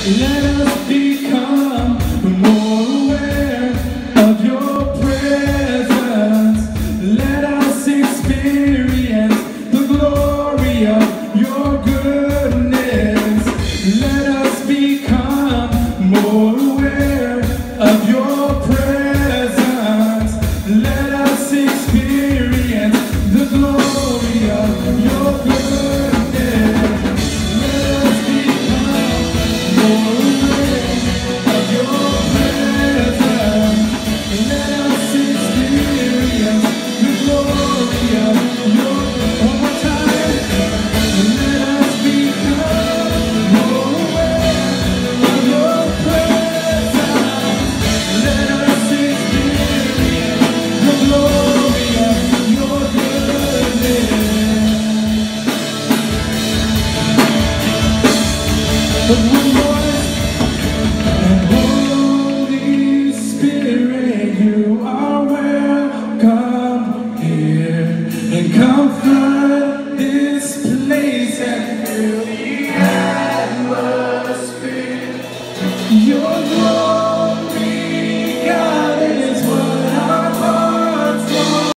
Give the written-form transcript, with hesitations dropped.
Let us become more aware of your presence. Let us experience the glory of your goodness. Let us become more aware of your presence. Let us experience the glory of your goodness. Let us become more aware of your presence. Let us experience the glory of your one more time. Let us become more aware of your presence. Let us experience the glory of your goodness. But one voice, and Holy Spirit, you are welcome here, and come flood this place and fill the atmosphere. Your glory.